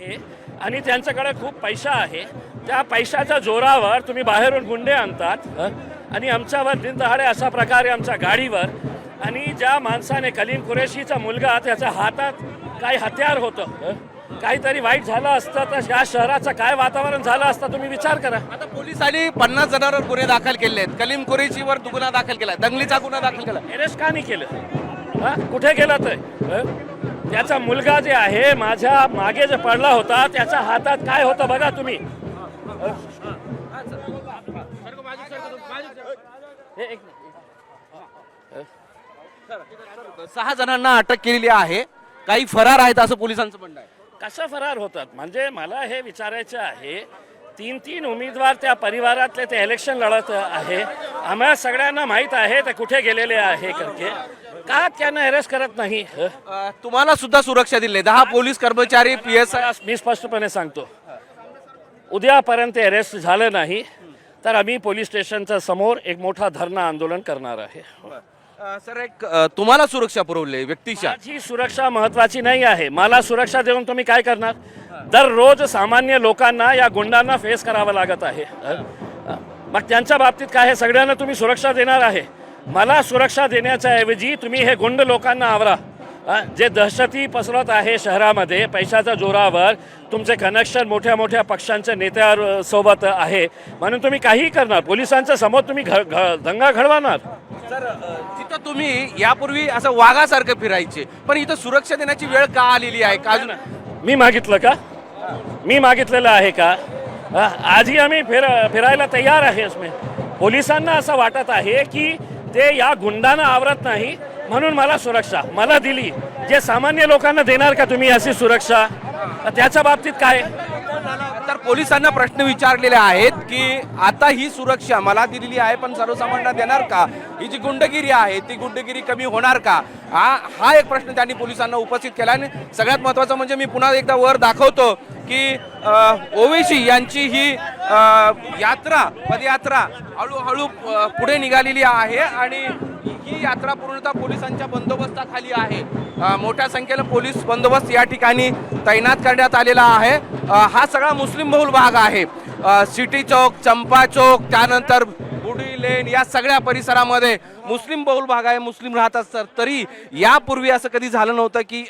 आहे आणि त्यांच्याकडे खूप पैसा आहे. त्या पैशाच्या जोरावर तुम्ही बाहेरून गुंडे आणतात आणि आमच्यावर दिनदहाडे अशा प्रकारे आमच्या गाडीवर. आणि ज्या माणसाने कलीम कुरेशीचा मुलगा त्याच्या हातात काही हत्यार होतं, काहीतरी वाईट झालं असतं तर या शहराचं काय वातावरण झालं असतं तुम्ही विचार करा. आता पोलिसांनी 50 जणांवर गुन्हे दाखल केले आहेत. कलीम कुरेशीवर गुन्हा दाखल केला, दंगलीचा गुन्हा दाखल केला. अरेस्ट का नाही केलं? कुठे गेला तर? त्याचा मुलगा जे आहे माझ्या मागे जे पडला होता त्याच्या हातात काय होतं बघा तुम्ही. एक 6 जणांना अटक केलेली आहे, काही फरार आहेत असं पोलिसांचं म्हणणं आहे. कसं फरार होतात म्हणजे मला हे विचारायचं आहे. 3 उमेदवार त्या परिवारातले ते इलेक्शन लढत आहे. आम्हाला सगळ्यांना माहीत आहे ते कुठे गेलेले आहे करके. का त्यांना अरेस्ट करत नाही? तुम्हाला सुद्धा सुरक्षा दिली 10 पोलीस कर्मचारी PSI. मी स्पष्टपणे सांगतो, उद्यापर्यंत अरेस्ट झालं नाही तर आम्ही पोलीस स्टेशनच्या समोर एक मोठा धरणा आंदोलन करणार आहे. सर एक तुम्हाला सुरक्षा पुरवली व्यक्तिशा. माझी सुरक्षा महत्वाची नाही आहे. मला सुरक्षा देऊन तुम्ही काय करणार? दररोज सामान्य लोकांना या गुंडांना फेस करावं लागत आहे. मग त्यांच्या बाबतीत काय हे सगळ्यांना तुम्ही सुरक्षा देणार आहे? मला सुरक्षा देण्याच्या ऐवजी तुम्ही हे गुंड लोकांना आवरा. जे दहशती पसरवत आहे शहरामध्ये पैशाच्या जोरावर. तुमचे कनेक्शन मोठ्या मोठ्या पक्षांच्या नेत्यावर सोबत आहे म्हणून तुम्ही काहीही करणार. पोलिसांच्या समोर तुम्ही दंगा घडवणार. सर तिथं तुम्ही यापूर्वी असं वाघासारखं फिरायचे, पण इथं सुरक्षा देण्याची वेळ का आलेली आहे? का मी मागितलं का? मी मागितलेलं आहे का? आजही आम्ही फिरायला तयार आहे. पोलिसांना असं वाटत आहे की ते या गुंडांना आवरत नाही म्हणून मला सुरक्षा मला दिली. जे सामान्य लोकांना देणार का तुम्ही अशी सुरक्षा? त्याच्या बाबतीत काय? तर पोलिसांना प्रश्न विचारलेले आहेत की आता ही सुरक्षा मला दिलेली आहे पण सर्वसामान्यांना देणार का? ही जी गुंडगिरी आहे ती गुंडगिरी कमी होणार का? हा एक प्रश्न त्यांनी पोलिसांना उपस्थित केला. आणि सगळ्यात महत्त्वाचं म्हणजे मी पुन्हा एकदा वर दाखवतो की ओवेसी यांची ही यात्रा पदयात्रा हळूहळू पुढे निघालेली आहे आणि ही यात्रा पूर्णतः पोलिसांच्या बंदोबस्ताखाली आहे. मोठ्या संख्येनं पोलीस बंदोबस्त या ठिकाणी तैनात करण्यात आलेला आहे. हा सगळा मुस्लिम बहुल भाग आहे. सिटी चौक, चंपा चौक, त्यानंतर बुडी लेन या सगळ्या परिसरामध्ये मुस्लिम बहुल भाग आहे, मुस्लिम राहत असतात. तरी यापूर्वी असं कधी झालं नव्हतं की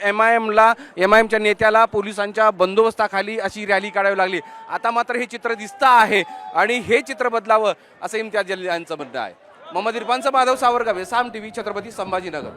MIMच्या नेत्याला पोलिसांच्या बंदोबस्ताखाली अशी रॅली काढावी लागली. आता मात्र हे चित्र दिसतं आहे आणि हे चित्र बदलावं असं इम्तियाज जलील यांचं म्हणणं आहे. मोहम्मद इरफानचा माधव सावरगावे, साम TV, छत्रपती संभाजीनगर.